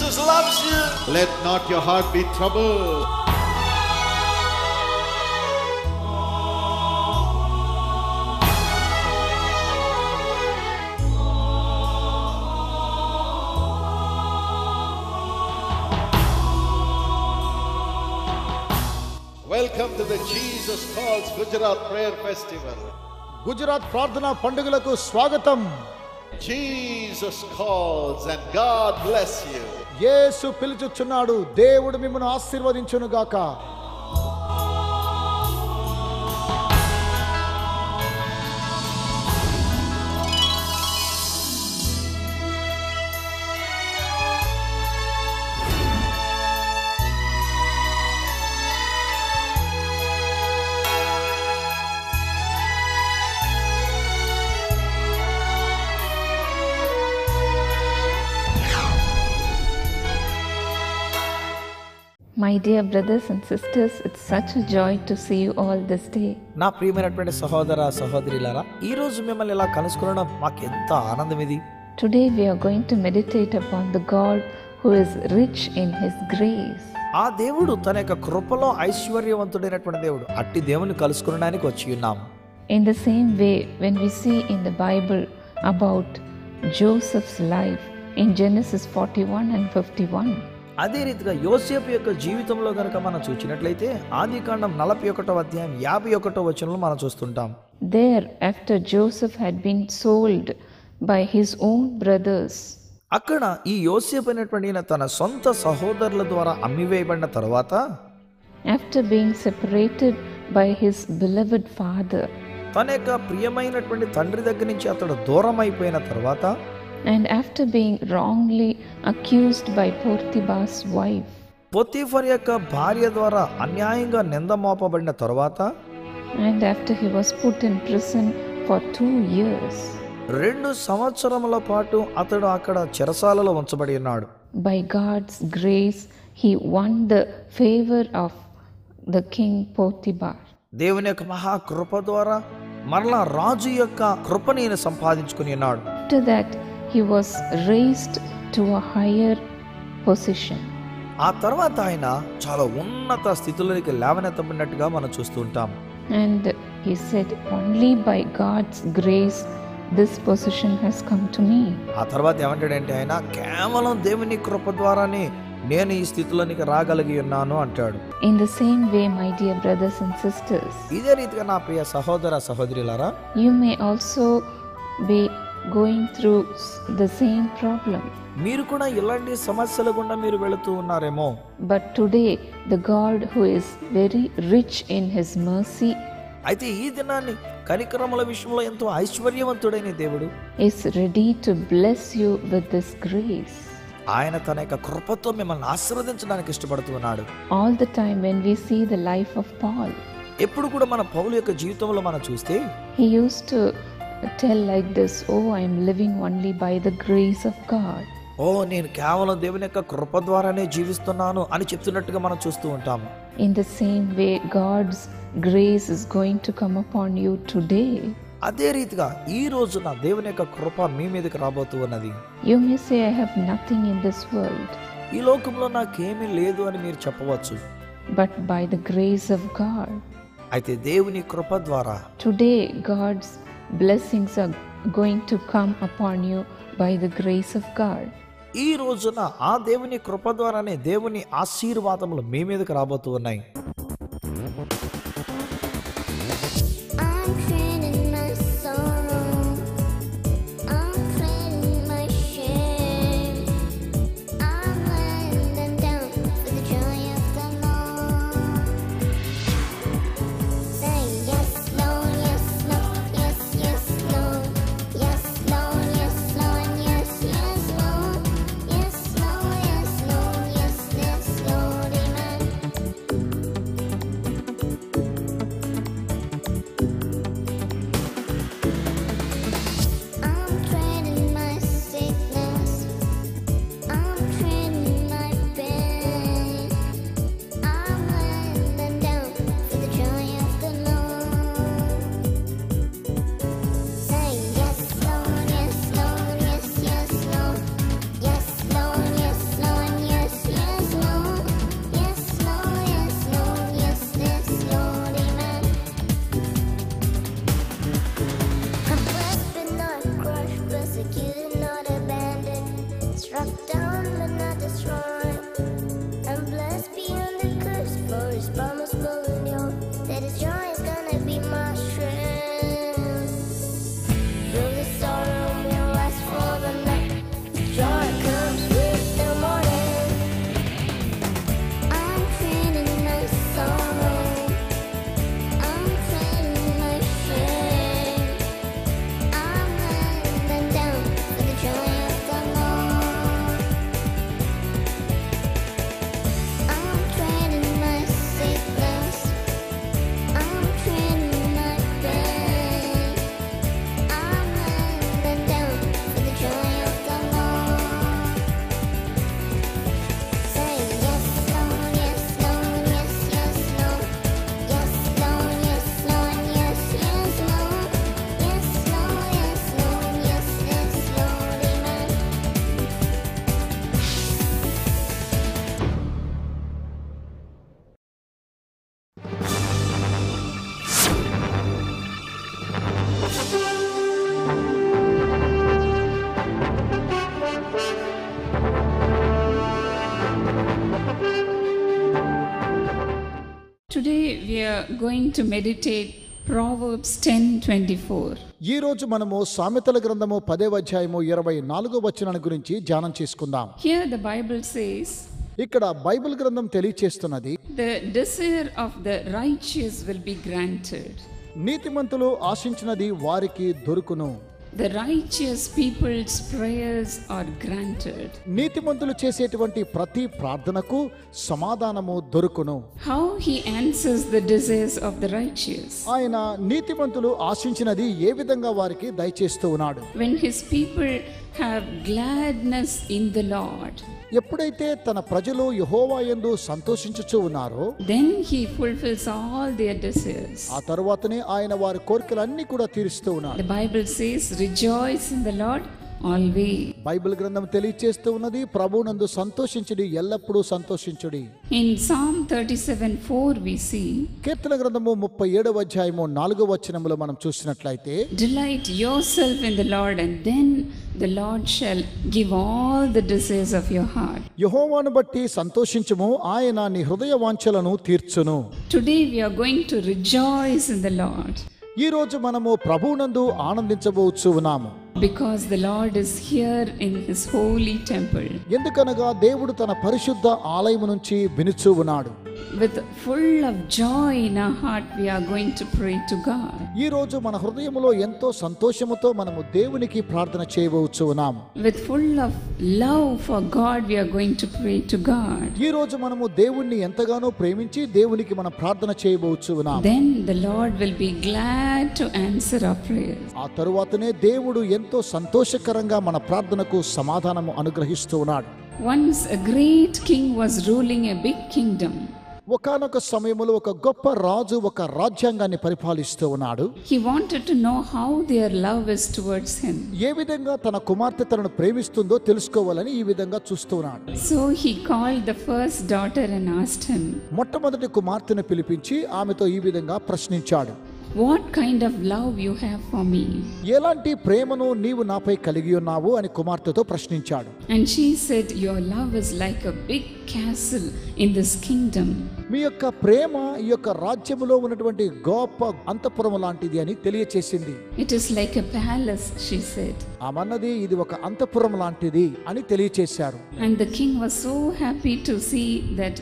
Jesus loves you. Let not your heart be troubled. Welcome to the Jesus Calls Gujarat Prayer Festival. Gujarat ప్రార్థనా పండుగలకు స్వాగతం. Jesus calls and God bless you. యేసు పిలుచుచున్నాడు, దేవుడు మిమ్మల్ని ఆశీర్వదించును గాక. My dear brothers and sisters, it's such a joy to see you all this day. నా ప్రియమైనటువంటి సహోదర సహోదరులారా, ఈ రోజు మిమ్మల్ని ఇలా కలుసుకోవడం మాకెంత ఆనందం ఇది. Today we are going to meditate upon the God who is rich in his grace. ఆ దేవుడు తన యొక్క కృపలో ఐశ్వర్యవంతుడైనటువంటి దేవుడు. అట్టి దేవుని కలుసుకోవడానికి వచ్చి ఉన్నాం. In the same way, when we see in the Bible about Joseph's life in Genesis 41 and 51, అదే రీతిగా యోసేపు యొక్క జీవితంలో కనుక మనం చూసినట్లయితే ఆదికాండం 41వ అధ్యాయం 51వ వచనంలో మనం చూస్తుంటాం. there after Joseph had been sold by his own brothers, అక్కడ ఈ యోసేపు అనేటువంటి తన సొంత సహోదరుల ద్వారా అమ్మివేయబడిన తర్వాత, after being separated by his beloved father, తన యొక్క ప్రియమైనటువంటి తండ్రి దగ్గర నుంచి అతడు దూరం అయిపోయిన తర్వాత, and after being wrongly accused by Potiphar's wife, Potiphar యొక్క భార్య ద్వారా అన్యాయంగా నింద మోపబడిన తర్వాత, and after he was put in prison for 2 years, 2 సంవత్సరముల పాటు అతడు అక్కడ చెరసాలలో ఉంచబడి ఉన్నాడు. by God's grace he won the favor of the king Potiphar. దేవుని యొక్క మహా కృప ద్వారా మరలా రాజు యొక్క కృపని ఈయన సంపాదించుకుని ఉన్నాడు. After that he was raised to a higher position, ఆ తర్వాత ఆయన చాలా ఉన్నత స్థితిలోకి లేవనెత్తబడినట్టుగా మనం చూస్తూ ఉంటాం. and he said, only by God's grace this position has come to me. ఆ తర్వాత ఏమంటాడంటే ఆయన కేవలం దేవుని కృప ద్వారానే నేను ఈ స్థితిలోనికి రాగలిగి ఉన్నాను అంటాడు. In the same way, my dear brothers and sisters, ఇదే రీతిగా నా ప్రియ సహోదర సహోదరులారా, you may also be going through the same problem. మీరు కూడా ఇలాంటి సమస్యల గుండా మీరు వెళుతూ ఉన్నారేమో. But today, the God who is very rich in his mercy అయితే ఈ దినాన్ని కనికరముల విషయంలో ఎంతో ఐశ్వర్యవంతుడైన దేవుడు is ready to bless you with this grace. ఆయన తన యొక్క కృపతో మిమ్మల్ని ఆశీర్వదించడానికి ఇష్టపడుతూ ఉన్నాడు. All the time when we see the life of Paul, ఎప్పుడు కూడా మన పౌలు యొక్క జీవితంలో మనం చూస్తే he used to tell like this, oh, I am living only by the grace of God. నేను కేవలం దేవుని యొక్క కృప ద్వారానే జీవిస్తున్నాను అని చెప్తున్నట్టుగా మనం చూస్తూ ఉంటాము. In the same way, God's grace is going to come upon you today. అదే రీతిగా ఈ రోజున దేవుని యొక్క కృప మీ మీదకి రాబోతూ ఉన్నది. You may say, I have nothing in this world, ఈ లోకంలో నాకేమీ లేదు అని మీరు చెప్పవచ్చు. but by the grace of God, అయితే దేవుని కృప ద్వారా today God's blessings are going to come upon you by the grace of God. ఈ రోజున ఆ దేవుని కృప ద్వారానే దేవుని ఆశీర్వాదములు మీ మీదకి రాబోతూ ఉన్నాయి. Today we are going to meditate Proverbs 10:24. ఈ రోజు మనము సామెతల గ్రంథము 10వ అధ్యాయము 24వ వచనాన్ని గురించి ధ్యానం చేసుకుందాం. Here the Bible says, ఇక్కడ బైబిల్ గ్రంథం తెలియచేస్తున్నది, the desire of the righteous will be granted. నీతిమంతులు ఆశించినది వారికి దొరుకును. The righteous people's prayers are granted. నీతిమంతులు చేసేటువంటి ప్రతి ప్రార్థనకు సమాధానము దొరుకును. How he answers the desires of the righteous. ఆయన నీతిమంతులు ఆశించినది ఏ విధంగా వారికి దయచేస్తూ ఉన్నాడు. When his people have gladness in the Lord, ఎప్పుడైతే తన ప్రజలు యెహోవా యందు సంతోషించుచూ ఉన్నారో, then he fulfills all their desires. ఆ తరువాతనే ఆయన వారి కోరికలన్నీ కూడా తీరుస్తూ ఉన్నాడు. The Bible says, rejoice in the Lord always. Bible గ్రంథం తెలియచేస్తూ ఉన్నది, ప్రభువునందు సంతోషించుడి, ఎల్లప్పుడూ సంతోషించుడి. In Psalm 37:4 we see, కీర్తన గ్రంథము 37వ అధ్యాయము 4వ వచనములో మనం చూసినట్లయితే, delight yourself in the Lord and then the Lord shall give all the desires of your heart. యెహోవాను బట్టి సంతోషించుము, ఆయన నీ హృదయ వాంఛలను తీర్చును. Today we are going to rejoice in the Lord. ఈ రోజు మనము ప్రభువునందు ఆనందించబోచు ఉన్నాము. Because the Lord is here in his holy temple. ఎందుకనగా దేవుడు తన పరిశుద్ధ ఆలయము నుంచి వినుచూ ఉన్నాడు. With full of joy in our heart we are going to pray to God. ఈ రోజు మన హృదయములో ఎంతో సంతోషముతో మనము దేవునికి ప్రార్థన చేయబోచు ఉన్నాము. With full of love for God we are going to pray to God. ఈ రోజు మనము దేవుణ్ణి ఎంతగానో ప్రేమించి దేవునికి మనం ప్రార్థన చేయబోచు ఉన్నాము. Then the Lord will be glad to answer our prayers. ఆ తరువాతనే దేవుడు ఎంతో సంతోషకరంగా మన ప్రార్థనకు సమాధానము అనుగ్రహిస్తూ ఉన్నాడు. Once a great king was ruling a big kingdom. ఒకానొక సమయంలో ఒక గొప్ప రాజు ఒక రాజ్యాంగాన్ని పరిపాలిస్తూ ఉన్నాడు. He wanted to know how their love is towards him. ఏ విధంగా తన కుమార్తె తనను ప్రేమిస్తుందో తెలుసుకోవాలని ఈ విధంగా చూస్తున్నాడు. So he called the first daughter and asked him, మొట్టమొదటి కుమార్తెను పిలిపించి ఆమెతో ఈ విధంగా ప్రశ్నించాడు, what kind of love you have for me? ఎలాంటి ప్రేమను నీవు నాపై కలిగి ఉన్నావు అని కుమార్తెతో ప్రశ్నించాడు. And she said, your love is like a big castle in this kingdom. మీ యొక్క ప్రేమ ఈ యొక్క రాజ్యములో ఉన్నటువంటి గొప్ప అంతఃపురం లాంటిది అని తెలియచేసింది. It is like a palace, she said. ఆమన్నది ఇది ఒక అంతఃపురం లాంటిది అని తెలియచేశారు. And the king was so happy to see that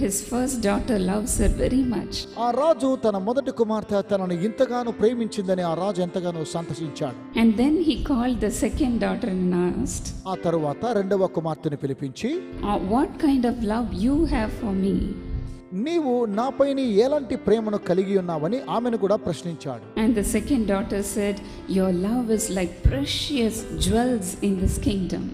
his first daughter loves her very much. ఆ రాజు తన మొదటి కుమార్తె తనను ఇంతగానో ప్రేమించిందని ఆ రాజు ఎంతగానో సంతోషించాడు. And then he called the second daughter and asked, ఆ తరువాత రెండవ కుమార్తెను పిలిపించి, what kind of love you have for me? నీవు నాపైన ఎలాంటి ప్రేమను కలిగి ఉన్నావని ఆమెను కూడా ప్రశ్నించాడు. And the second daughter said, your love is like precious jewels in this kingdom.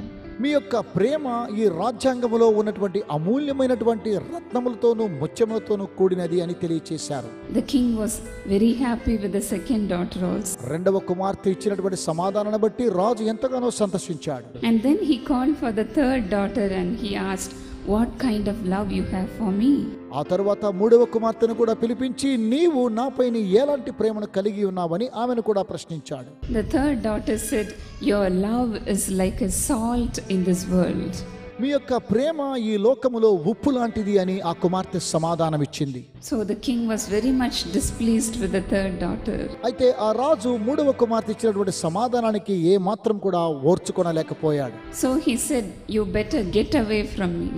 మీ యొక్క ప్రేమ ఈ రాజ్యాంగములో ఉన్నటువంటి అమూల్యమైనటువంటి రత్నములతోనూ ముత్యములతోనూ కూడినది అని తెలియచేశారు. The king was very happy with the second daughter also. రెండవ కుమార్తె ఇచ్చినటువంటి సమాధానాన్ని బట్టి రాజు ఎంతగానో సంతోషించాడు. And then he called for the third daughter and he asked, what kind of love you have for me? ఆ తరువాత మూడవ కుమార్తెను కూడా పిలిపించి, నీవు నాపైన ఎలాంటి ప్రేమను కలిగి ఉన్నావని ఆమెను కూడా ప్రశ్నించాడు. The third daughter said, your love is like a salt in this world. మీ యొక్క ప్రేమ ఈ లోకములో ఉప్పు లాంటిది అని ఆ కుమార్తె సమాధానం ఇచ్చింది. So the king was very much displeased with the third daughter. అయితే ఆ రాజు మూడవ కుమార్తె ఇచ్చినటువంటి సమాధానానికి ఏ మాత్రం కూడా ఓర్చుకొనలేకపోయాడు. So he said, you better get away from me.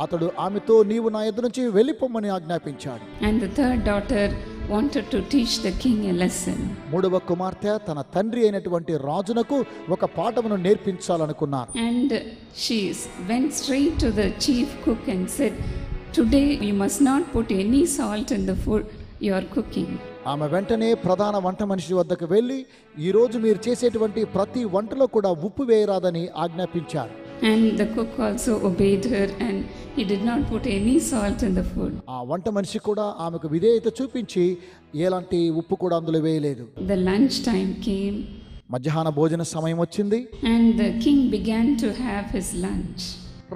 అతడు ఆమెతో, నీవు నా ఎదురు నుంచి వెళ్ళిపోమని ఆజ్ఞాపించాడు. And the third daughter wanted to teach the king a lesson. మూడవ కుమార్తె తన తండ్రి అయినటువంటి రాజునకు ఒక పాఠమును నేర్పించాలనుకున్నారు. And she went straight to the chief cook and said, today you must not put any salt in the food you are cooking. ఆమె వెంటనే ప్రధాన వంట మనిషి వద్దకు వెళ్ళి, ఈ రోజు మీరు చేసేటువంటి ప్రతి వంటలో కూడా ఉప్పు వేయరాదని ఆజ్ఞాపించారు. And the cook also obeyed her and he did not put any salt in the food. ఆ వంట మనిషి కూడా ఆమెకు విధేయత చూపించి ఎలాంటి ఉప్పు కూడా అందులో వేయలేదు. The lunch time came. మధ్యాహ్న భోజన సమయం వచ్చింది. And the king began to have his lunch.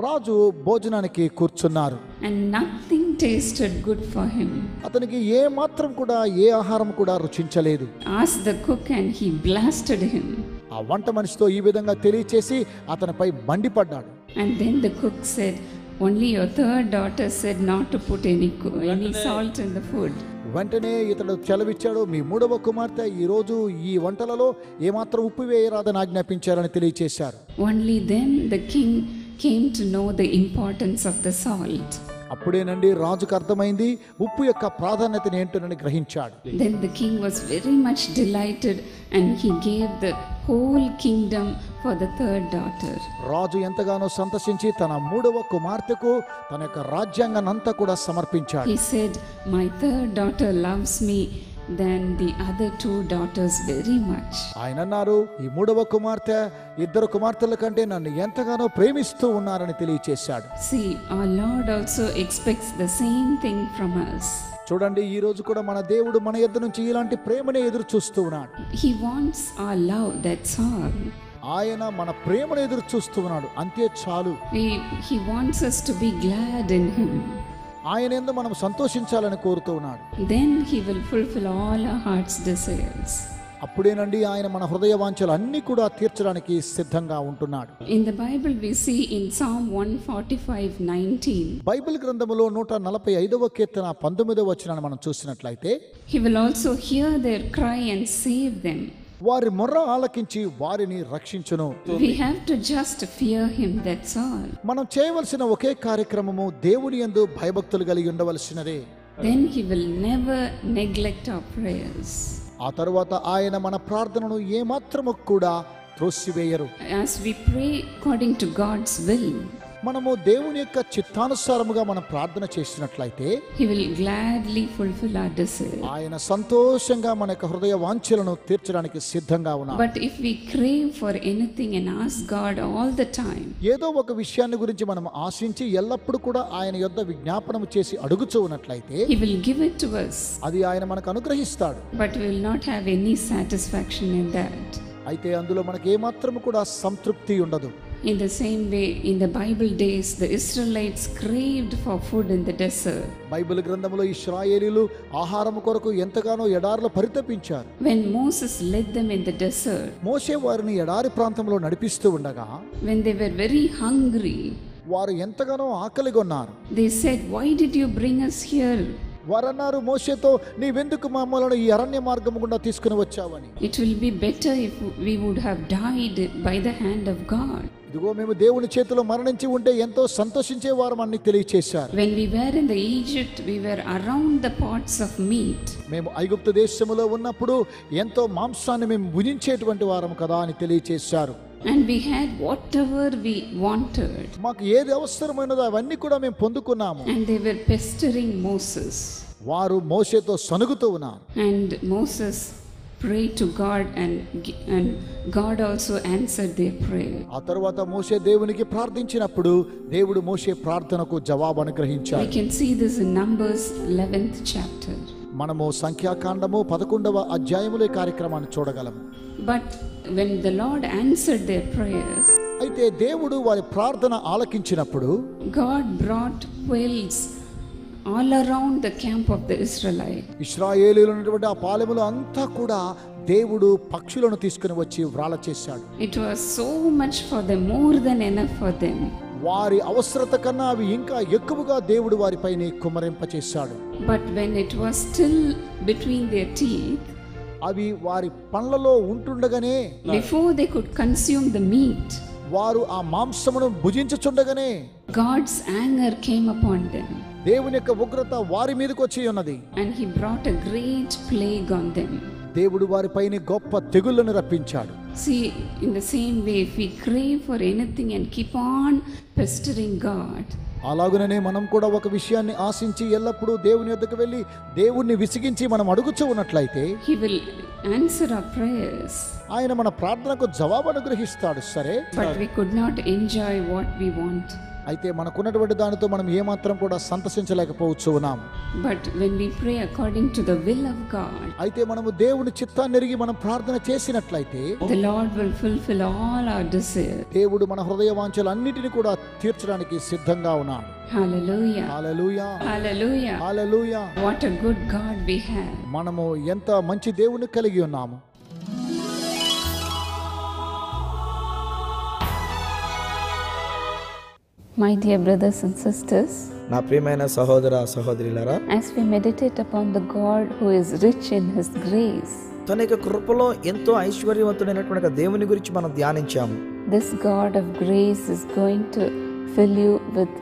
రాజు భోజనానికి కూర్చున్నారు. And nothing tasted good for him. అతనికి ఏ మాత్రం కూడా ఏ ఆహారం కూడా రుచించలేదు. Asked the cook and he blasted him. ఆ వంట మనిషితో ఈ విధంగా తెలియచేసి అతనిపై మండిపడ్డాడు. And then the cook said, only your third daughter said not to put any salt in the food. వెంటనే ఇతడు చెలవిచ్చాడు, మీ మూడవ కుమార్తె ఈ రోజు ఈ వంటలలో ఏమాత్రం ఉప్పు వేయరాదని ఆజ్ఞాపించారని తెలియచేశారు. Only then the king came to know the importance of the salt. అప్పుడేనండి రాజుకు అర్థమైంది ఉప్పు యొక్క ప్రాధాన్యతను ఏంటోనని గ్రహించాడు. Then the king was very much delighted and he gave the whole kingdom for the third daughter. రాజు ఎంతగానో సంతోషించి తన మూడవ కుమార్తెకు తన యొక్క రాజ్యాంగాన్నంతా కూడా సమర్పించాడు. He said, my third daughter loves me than the other two daughters very much. ఆయన అన్నారు, ఈ మూడవ కుమార్తె ఇద్దరు కుమార్తెల కంటే నన్ను ఎంతగానో ప్రేమిస్తూ ఉన్నారని తెలియచేశాడు. See, our Lord also expects the same thing from us. చూడండి, ఈ రోజు కూడా మన దేవుడు మన యొద్ద నుంచి ఇలాంటి ప్రేమనే ఎదురు చూస్తూ ఉన్నాడు. He wants our love, that's all. ఆయన మన ప్రేమను ఎదురు చూస్తూ ఉన్నాడు, అంతే చాలు. He wants us to be glad in him. ఆయన యందు మనం సంతోషించాలని కోరుతూ ఉన్నాడు. Then he will fulfill all our heart's desires. అప్పుడేనండి ఆయన మన హృదయ వాంఛలు అన్ని కూడా తీర్చడానికి సిద్ధంగా ఉంటున్నాడు. In the Bible we see in Psalm 145:19. Bible గ్రంథములో 145వ కీర్తన 19వ వచనాన్ని మనం చూసినట్లయితే, He will also hear their cry and save them. వారి మొర్ర ఆలకించి వారిని రక్షించును. We have to just fear him, that's all. మనం చేయవలసిన ఒకే కార్యక్రమము దేవుని యందు భయభక్తులు కలిగి ఉండవలసినదే. Then he will never neglect our prayers. ఆ తరువాత ఆయన మన ప్రార్థనను ఏమాత్రము కూడా త్రోసివేయరు. As we pray according to God's will, మనము దేవుని యొక్క చిత్తానుసారముగా మనం ప్రార్థన చేసినట్లయితే he will gladly fulfill our desire. ఆయన సంతోషంగా మన యొక్క హృదయ వాంఛలను తీర్చడానికి సిద్ధంగా ఉన్నాడు. But if we crave for anything and ask God all the time, ఏదో ఒక విషయాన్ని గురించి మనం ఆశించి ఎల్లప్పుడూ కూడా ఆయన యొద్ద విజ్ఞాపనం చేసి అడుగుచూ ఉన్నట్లయితే he will give it to us. అది ఆయన మనకు అనుగ్రహిస్తాడు. But we will not have any satisfaction in that. అయితే అందులో మనకి ఏమాత్రము కూడా సంతృప్తి ఉండదు. In the same way, in the Bible days, the Israelites craved for food in the desert. Bible గ్రంథంలో ఇశ్రాయేలీయులు ఆహారం కొరకు ఎంతగానో ఎడారిలో పరితపించారు. When Moses led them in the desert, మోషే వారిని ఎడారి ప్రాంతంలో నడిపిస్తూ ఉండగా when they were very hungry, వారు ఎంతగానో ఆకలిగొన్నారు. they said, "Why did you bring us here? వారన్నారు మోషేతో, నీవెందుకు మమ్మల్ని ఈ అరణ్య మార్గం గుండా తీసుకుని వచ్చావని. It will be better if we would have died by the hand of God." ఇదిగో మేము దేవుని చేతిలో మరణించి ఉంటే ఎంతో సంతోషించే వారం అని తెలియచేశారు. When we were in the Egypt, we were around the pots of meat. మేము ఐగుప్తు దేశములో ఉన్నప్పుడు ఎంతో మాంసాన్ని మేము భుజించేటువంటి వారం కదా అని తెలియచేశారు. And we had whatever we wanted. మాకు ఏది అవసరమైనదో అవన్నీ కూడా మేము పొందుకున్నాము. And they were pestering Moses. వారు మోషేతో సనుగుతూ ఉన్నారు. And Moses prayed to God and God also answered their prayer. ఆ తర్వాత మోషే దేవునికి ప్రార్థించినప్పుడు దేవుడు మోషే ప్రార్థనకు జవాబు We అనుగ్రహించాడు. can see this in Numbers 11th chapter. మనము సంఖ్యాకాండము 11వ అధ్యాయములో ఈ కార్యక్రమాన్ని చూడగలము. But when the Lord answered their prayers, అయితే దేవుడు వారి ప్రార్థన ఆలకించినప్పుడు God brought quails all around the camp of the Israelites. ఇశ్రాయేలీయులు ఉన్నటువంటి ఆ పాలెములో అంతా కూడా దేవుడు పక్షులను తీసుకుని వచ్చి వ్రాల చేశాడు. It was so much for them, more than enough for them. వారి అవసరత కన్నా అవి ఇంకా ఎక్కువగా దేవుడు వారిపైన కుమ్మరింపచేశాడు. But when it was still between their teeth, అవి వారి పండ్లలో ఉంటుండగానే, before they could consume the meat, వారు ఆ మాంసమును భుజించుచుండగానే God's anger came upon them. దేవుని యొక్క ఉగ్రత వారి మీదకి వచ్చి ఉన్నది. And he brought a great plague on them. దేవుడు వారిపైన గొప్ప తెగుళ్లను రప్పించాడు. See, in the same way, if we crave for anything and keep on pestering God, అలాగుననే మనం కూడా ఒక విషయాన్ని ఆశించి ఎల్లప్పుడూ దేవుని యొద్దకు వెళ్ళి దేవుణ్ణి విసిగించి మనం అడుగుచూ ఉన్నట్లయితే he will answer our prayers. ఆయన మన ప్రార్థనకు జవాబు అనుగ్రహిస్తాడు. సరే, But we could not enjoy what we want. అయితే మనకున్నటువంటి దానితో మనం ఏమాత్రం కూడా సంతసించలేకపోవచ్చు ఉన్నాం. But when we pray according to the will of God, అయితే మనము దేవుని చిత్తాన్ని ఎరిగి మనం ప్రార్థన చేసినట్లయితే the Lord will fulfill all our desires. దేవుడు మన హృదయ వాంఛలన్నిటిని కూడా తీర్చడానికి సిద్ధంగా ఉన్నాడు. Hallelujah. Hallelujah, Hallelujah. Hallelujah. What a good God we have. మనము ఎంత మంచి దేవుని కలిగి ఉన్నాము. My dear brothers and sisters, నా ప్రియమైన సహోదర సహోదరులారా, as we meditate upon the God who is rich in His grace, తన యొక్క కృపలో ఎంతో ఐశ్వర్యవంతుడైనటువంటి దేవుని గురించి మనం ధ్యానించాము. this God of grace is going to fill you with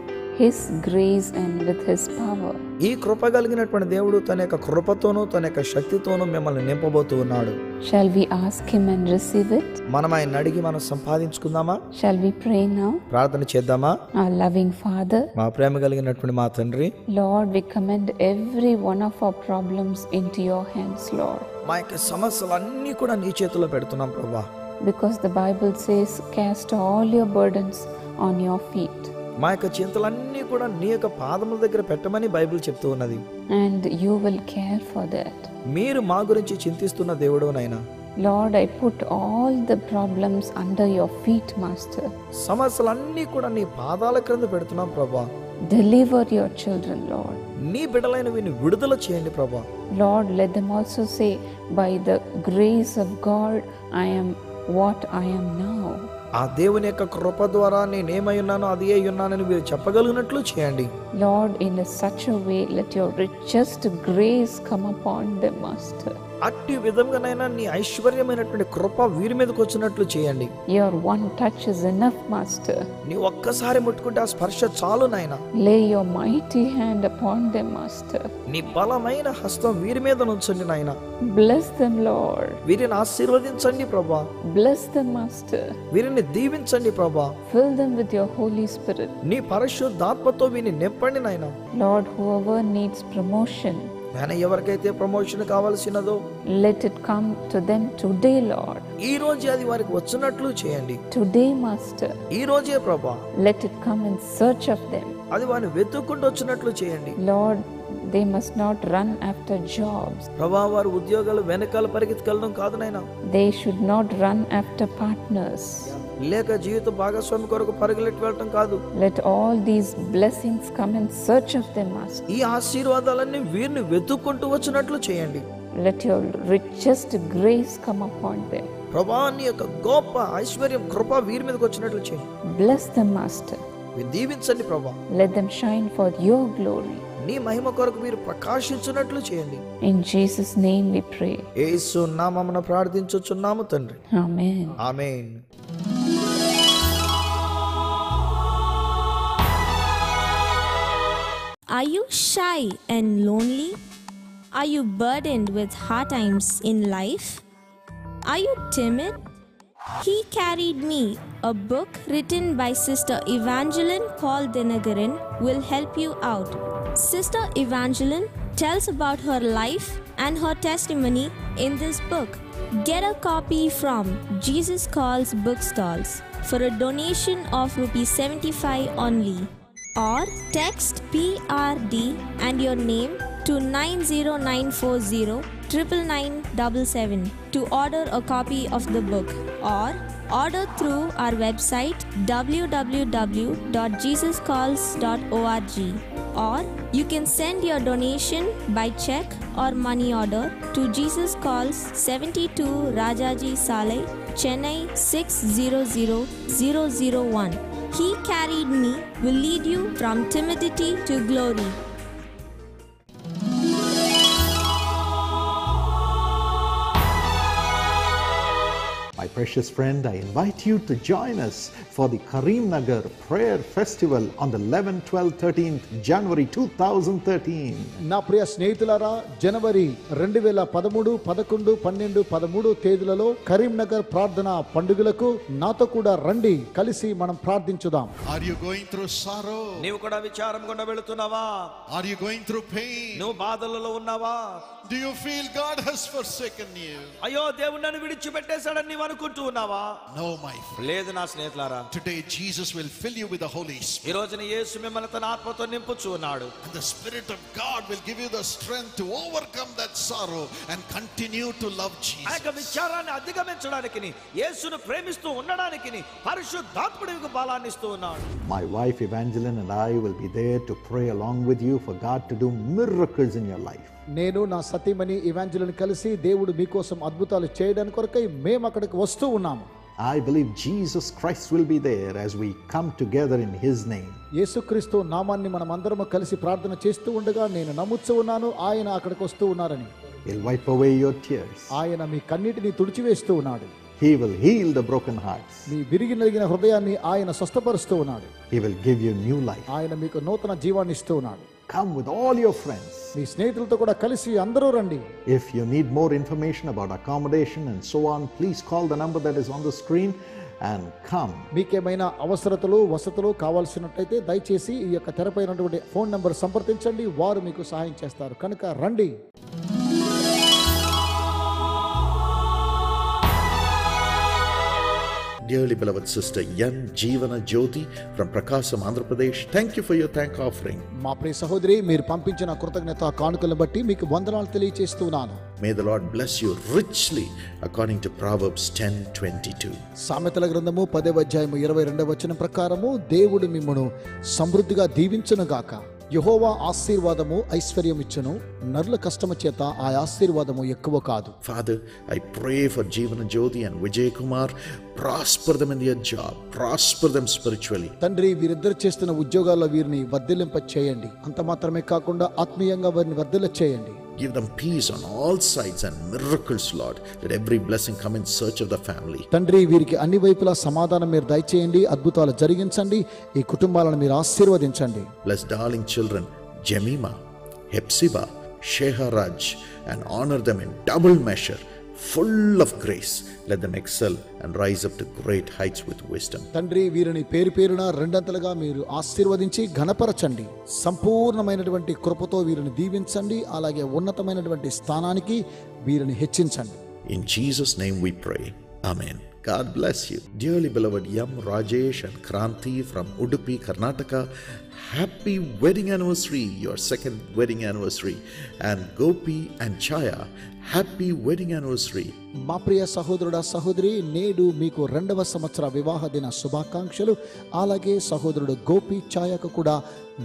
His grace and with His power. ఈ కృప కలిగినటువంటి దేవుడు తన యొక్క కృపతోనూ తన యొక్క శక్తితోనూ మిమ్మల్ని నింపబోతూ ఉన్నాడు. Shall we ask Him and receive it? మనం ఆయన అడిగి మనం సంపాదించుకుందామా? Shall we pray now? ప్రార్థన చేద్దామా? Our loving Father, మా ప్రేమ కలిగినటువంటి మా తండ్రి, Lord, we commend every one of our problems into your hands, Lord. మా యొక్క సమస్యలన్నీ కూడా నీ చేతిలో పెడుతున్నాం ప్రభా. Because the Bible says, cast all your burdens on your feet, మా యొక్క చింతలన్నీ కూడా నీ యొక్క పాదముల దగ్గర పెట్టమని బైబిల్ చెప్తూ ఉన్నది. and you will care for that. మీరు మా గురించి చింతిస్తున్న దేవుడు నాయనా. Lord, I put all the problems under your feet, Master. సమస్యలన్నీ కూడా నీ పాదాల క్రింద పెడుతున్నాం ప్రభా. Deliver your children, Lord. నీ బిడ్డలైన వీరిని విడుదల చేయండి ప్రభా. Lord, let them also say, by the grace of God, I am what I am now. ఆ దేవుని యొక్క కృప ద్వారా నేనేమై ఉన్నానో అది అయి ఉన్నానని మీరు చెప్పగలిగినట్లు చేయండి. Lord, in such a way, let your richest grace come upon them, Master. అట్టి విధంగానైనా నీ ఐశ్వర్యమైనటువంటి కృప వీరి మీదకి వచ్చినట్లు చేయండి. Your one touch is enough, Master. నీ ఒక్కసారి ముట్టుకుంటే ఆ స్పర్శ చాలు నాయనా. Lay your mighty hand upon them, Master. నీ బలమైన హస్తం వీరి మీద నుంచండి నాయనా. Bless them, Lord. వీరిని ఆశీర్వదించండి ప్రభా. Bless them, Master. వీరిని దీవించండి ప్రభా. Fill them with your Holy Spirit. నీ పరిశుద్ధాత్మతో వీరిని నింపండి నాయనా. Lord, whoever needs promotion, నాయన ఎవరికైతే promotion కావాల్సినదో let it come to them today, Lord. ఈ రోజే అది వారికి వచ్చినట్లు చేయండి. Today, Master. ఈ రోజే ప్రభా Let it come in search of them. అది వారిని వెతుక్కుంటూ వచ్చినట్లు చేయండి. Lord, they must not run after jobs. ప్రభా వారు ఉద్యోగాలు వెనకాల పరిగెత్తుకెళ్ళడం కాదు నాయనా. They should not run after partners. లేక జీవిత భాగస్వామి కొరకు పరుగులెట్టి వెళ్ళటం కాదు. Let all these blessings come in search of them, Master. ఈ ఆశీర్వాదాలన్నీ వీరిని వెతుక్కుంటూ వచ్చినట్లు చేయండి. Let your richest grace come upon them. ప్రభా నీ యొక్క గొప్ప ఐశ్వర్యం కృప వీరి మీదకి వచ్చినట్లు చేయండి. Bless them, Master. వీరు దీవించండి ప్రభా. Let them shine for your glory. నీ మహిమ కొరకు మీరు ప్రకాశించున్నట్లు చేయండి. In Jesus' name we pray. యేసు నామమున ప్రార్థించుచున్నాము తండ్రి. Amen. Amen. Are you shy and lonely? Are you burdened with hard times in life? Are you timid? He Carried Me, a book written by Sister Evangeline Paul Dinagaran, will help you out. Sister Evangeline tells about her life and her testimony in this book. Get a copy from Jesus Calls Bookstalls for a donation of ₹75 only. Or text PRD and your name to 90940 99977 to order a copy of the book, or order through our website www.jesuscalls.org, or you can send your donation by check or money order to Jesus Calls 72 Rajaji Salai, Chennai 600001. He Carried Me will lead you from timidity to glory. My precious friend, I invite you to join us for the Karim Nagar Prayer Festival on the 11th, 12th, 13th January 2013. నా ప్రియ స్నేహితులారా, జనవరి 2013, 11, 12, 13 తేదీలలో కరీంనగర్ ప్రార్థన పండుగలకు నాతో కూడా రండి, కలిసి మనం ప్రార్థించుదాం. Are you going through sorrow? నీవు కూడా విచారం గుండా వెళుతున్నావా? Are you going through pain? నువ్వు బాధలలో ఉన్నావా? Do you feel God has forsaken you? అయ్యో దేవుడు నన్ను విడిచిపెట్టేశాడని నీవు అనుకుంటూ ఉన్నావా? No, my friend. లేదు నా స్నేహితులారా. Today Jesus will fill you with the Holy ఈ Spirit. రోజున యేసు మిమ్మల్ని తన ఆత్మతో నింపుచూ ఉన్నాడు. And the Spirit of God will give you the strength to overcome that sorrow and continue to love ఆ Jesus. యొక్క విచారాన్ని అధిగమించడానికి యేసును ప్రేమిస్తూ ఉండడానికి పరిశుద్ధాత్ముడు మీకు బలాన్ని ఇస్తూ ఉన్నాడు. My wife Evangeline and I will be there to pray along with you for God to do miracles in your life. నేను నా సతీమణి ఇవాంజలిన్ కలిసి దేవుడు మీకోసం అద్భుతాలు చేయడానికి కొరకై మేము అక్కడికి వస్తూ ఉన్నాము. I believe Jesus Christ will be there as we come together in His name. యేసుక్రీస్తు నామాన్ని మనం అందరము కలిసి ప్రార్థన చేస్తూ ఉండగా నేను నమ్ముతూ ఉన్నాను ఆయన అక్కడికి వస్తూ ఉన్నారని. He'll wipe away your tears. ఆయన మీ కన్నీటిని తుడిచివేస్తూ ఉన్నాడు. He will heal the broken hearts. మీ విరిగి నలిగిన హృదయాన్ని ఆయన స్వస్థపరుస్తూ ఉన్నాడు. He will give you new life. ఆయన మీకు నూతన జీవాన్ని ఇస్తూ ఉన్నాడు. Come with all your friends. మీ స్నేహితులతో కూడా కలిసి అందరూ రండి. If you need more information about accommodation and so on, please call the number that is on the screen and come. మీకేమైనా అవసరతలు వసతులు కావాల్సినట్లయితే దయచేసి ఈ యొక్క తెరపై ఉన్నటువంటి ఫోన్ నంబర్ సంప్రదించండి, వారు మీకు సహాయం చేస్తారు. కనుక రండి. Dearly beloved sister Yan Jeevana Jyoti from Prakasam, Andhra Pradesh, thank you for your thank offering. మా ప్రియ సహోదరి, మీరు పంపించిన కృతజ్ఞత కానుకలను బట్టి మీకు వందనాలు తెలియజేస్తున్నాను. May the Lord bless you richly according to Proverbs 10:22. సామెతల గ్రంథము 10వ అధ్యాయము 22వ వచనం ప్రకారము దేవుడు మిమ్మును సమృద్ధిగా దీవించును గాక. యెహోవా ఆశీర్వాదము ఐశ్వర్యం ఇచ్చును, నరుల కష్టము చేత ఆ ఆశీర్వాదము ఎక్కువ కాదు. Father, I pray for Jeevana Jyoti and Vijay Kumar, prosper them in their job, prosper them spiritually. తండ్రి, వీరిద్దరు చేస్తున్న ఉద్యోగాల్లో వీరిని వర్ధిల్లింప చేయండి. అంత మాత్రమే కాకుండా ఆత్మీయంగా వారిని వర్ధిల్ల చేయండి. Give them peace on all sides and miracles, Lord. Let every blessing come in search of the family. తండ్రి, వీరికి అన్ని వైపులా సమాధానం మీరు దయచేయండి, అద్భుతాలు జరిగించండి, ఈ కుటుంబాలను మీరు ఆశీర్వదించండి. Bless darling children Jemima, Hepzibah, Sheharaj, and honor them in double measure, full of grace. Let them excel and rise up to great heights with wisdom. తండ్రి, వీరిని పేరు పేరున రెండంతలుగా మీరు ఆశీర్వదించి ఘనపరచండి. సంపూర్ణమైనటువంటి కృపతో వీరిని దీవించండి, అలాగే ఉన్నతమైనటువంటి స్థానానికి వీరిని హెచ్చించండి. In Jesus' name we pray. Amen. God bless you. Dearly beloved Yam Rajesh and Kranti from Udupi, Karnataka, happy wedding anniversary, your second wedding anniversary. And Gopi and Chaya, happy wedding anniversary. మా ప్రియ సహోదరుడా సహోదరి, నేడు మీకు 2వ సంవత్సర వివాహ దిన శుభాకాంక్షలు. అలాగే సహోదరుడు గోపి ఛాయకు కూడా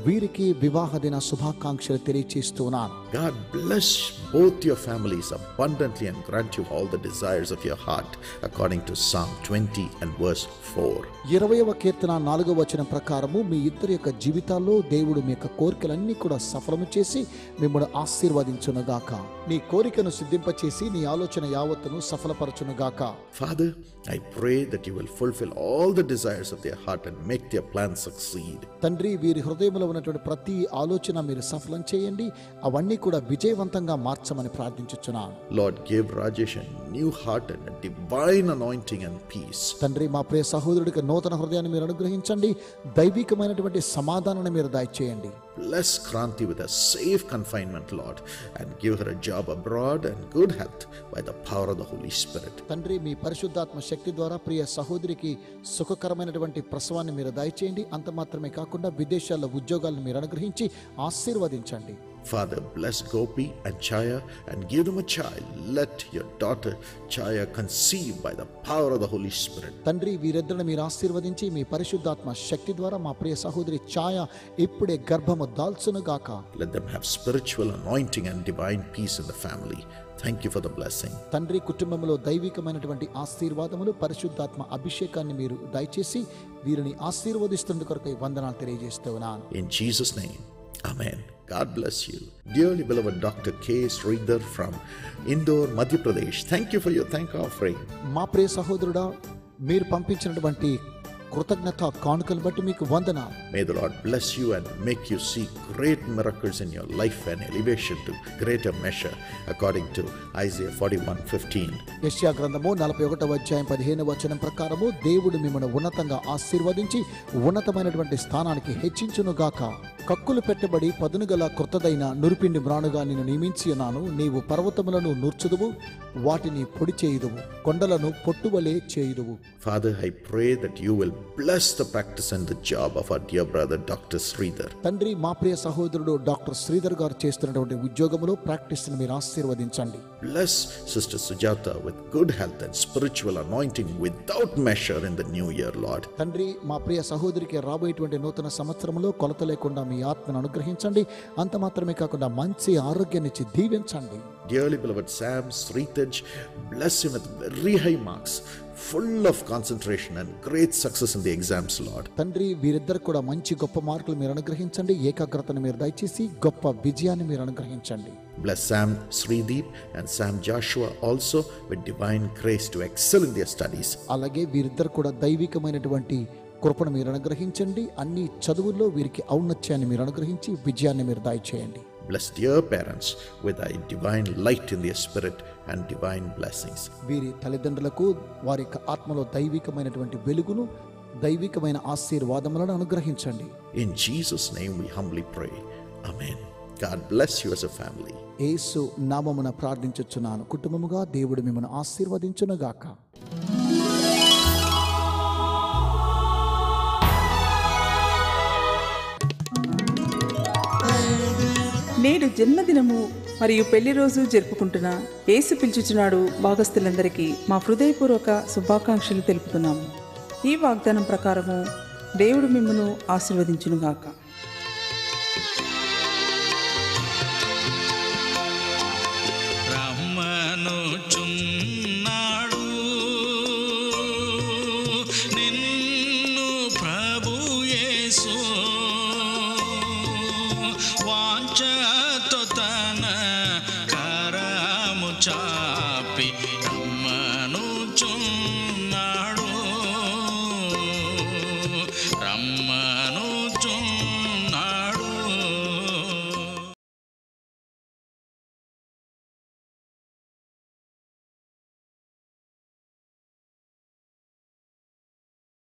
వీరికి వివాహ దిన శుభాకాంక్షలు తెలియజేస్తున్నాను. God bless both your families abundantly and grant you all the desires of your heart according to Psalm 20 and verse 4. 20వ కీర్తన 4వ వచనం ప్రకారము మీ ఇద్దరి యొక్క జీవితాల్లో దేవుడు మీ యొక్క కోరికలన్నీ కూడా సఫలము చేసి మిమ్మల్ని ఆశీర్వదించునుగాక. నీ కోరికను సిద్ధింపచేసి నీ ఆలోచన యావత్తును సఫలపరచునుగాక. Father, I pray that you will fulfill all the desires of their heart and make their plans succeed. తండ్రి, వీరి హృదయంలో ఉన్నటువంటి ప్రతి ఆలోచన మీరు సఫలం చేయండి, అవన్నీ కూడా విజయవంతంగా మార్చమని ప్రార్థించుచున్నాను. Lord, give Rajesh a new heart and a divine anointing and peace. తండ్రి, మా ప్రియ సహోదరుడికి నూతన హృదయాన్ని మీరు అనుగ్రహించండి, దైవికమైనటువంటి సమాధానాన్ని మీరు దయచేయండి. Bless Kranti with a safe confinement, Lord, and give her a job abroad and good health by the power of the Holy Spirit. తండ్రి, మీ పరిశుద్ధాత్మ శక్తి ద్వారా ప్రియ సహోదరికి సుఖకరమైనటువంటి ప్రసవాన్ని మీరు దయచేయండి. అంత మాత్రమే కాకుండా విదేశాల్లో ఉద్యోగాలను మీరు అనుగ్రహించి ఆశీర్వదించండి. Father, bless Gopi and Chaya and give them a child. Let your daughter Chaya conceive by the power of the Holy Spirit. తండ్రి, వీరిద్దరిని మీరు ఆశీర్వదించి మీ పరిశుద్ధాత్మ శక్తి ద్వారా మా ప్రియ సహోదరి ఛాయ ఇప్పుడే గర్భము దాల్చును గాక. Let them have spiritual anointing and divine peace in the family. Thank you for the blessing. తండ్రి, కుటుంబంలో దైవికమైనటువంటి ఆశీర్వాదములు, పరిశుద్ధాత్మ అభిషేకాన్ని మీరు దయచేసి వీరిని ఆశీర్వదిస్తున్న కొరకై వందనాలు తెలియజేస్తూ ఉన్నాను. In Jesus' name, Amen. God bless you. Dearly beloved Dr. K. Sridhar from Indore, Madhya Pradesh, thank you for your thank offering. మా ప్రియ సహోదరుడా, మీరు పంపించినటువంటి కృతజ్ఞత కానుకలు బట్టి మీకు వందనాలు. May the Lord bless you and make you see great miracles in your life and elevation to greater measure according to Isaiah 41:15. యెషయా గ్రంథము 41వ అధ్యాయం 15వ వచనం ప్రకారము దేవుడు మిమ్మల్ని ఉన్నతంగా ఆశీర్వదించి ఉన్నతమైనటువంటి స్థానానికి హెచ్చించును గాక. కక్కులు పెట్టబడి పదునుగల క్రొత్తదైన నురిపిండి మ్రానుగా నిన్ను నియమించి ఉన్నాను. నీవు పర్వతములను నూర్చుదువు, వాటిని పొడి చేయుదువు, కొండలను పొట్టువలే చేయుదువు. Father, I pray that you will bless the practice and the job of our dear brother Dr. Sridhar. తండ్రి, మా ప్రియ సహోదరుడు డాక్టర్ శ్రీధర్ గారు చేస్తున్నటువంటి ఉద్యోగంలో ప్రాక్టీస్ని మీరు ఆశీర్వదించండి. Bless Sister Sujata with good health and spiritual anointing without measure in the new year, Lord. తండ్రి, మా ప్రియ సహోదరికి రాబోయేటువంటి నూతన సంవత్సరంలో కొలత లేకుండా మీ ఆత్మను అనుగ్రహించండి. అంత మాత్రమే కాకుండా మంచి ఆరోగ్యాన్ని ఇచ్చి దీవించండి. Dearly beloved Sam Sritej, bless him with very high marks, full of concentration and great success in the exams, Lord. తండ్రి వీరిద్దరు కూడా మంచి గొప్ప మార్కులు మీరు అనుగ్రహించండి, ఏకాగ్రతను మీరు దయచేసి గొప్ప విజయాన్ని మీరు అనుగ్రహించండి. Bless Sam Srideep and Sam Joshua also with divine grace to excel in their studies. అలాగే వీరిద్దరు కూడా దైవికమైనటువంటి కృపను మీరు అనుగ్రహించండి, అన్ని చదువుల్లో వీరికి ఔన్నత్యాన్ని మీరు అనుగ్రహించి విజయాన్ని మీరు దయచేయండి. Bless dear parents with thy divine light in their spirit and divine blessings. వీరి తల్లిదండ్రులకు వారి యొక్క ఆత్మలో దైవికమైనటువంటి వెలుగును, దైవికమైన ఆశీర్వాదములను అనుగ్రహించండి. In Jesus' name we humbly pray. Amen. God bless you as a family. యేసు నామమున ప్రార్థించుచున్నాను. కుటుంబముగా దేవుడు మిమ్మల్ని ఆశీర్వదించునుగాక. నేడు జన్మదినము మరియు పెళ్లి రోజు జరుపుకుంటున్న యేసు పిలుచుచున్నాడు భాగస్థులందరికీ మా హృదయపూర్వక శుభాకాంక్షలు తెలుపుతున్నాము. ఈ వాగ్దానం ప్రకారము దేవుడు మిమ్మను ఆశీర్వదించునుగాక.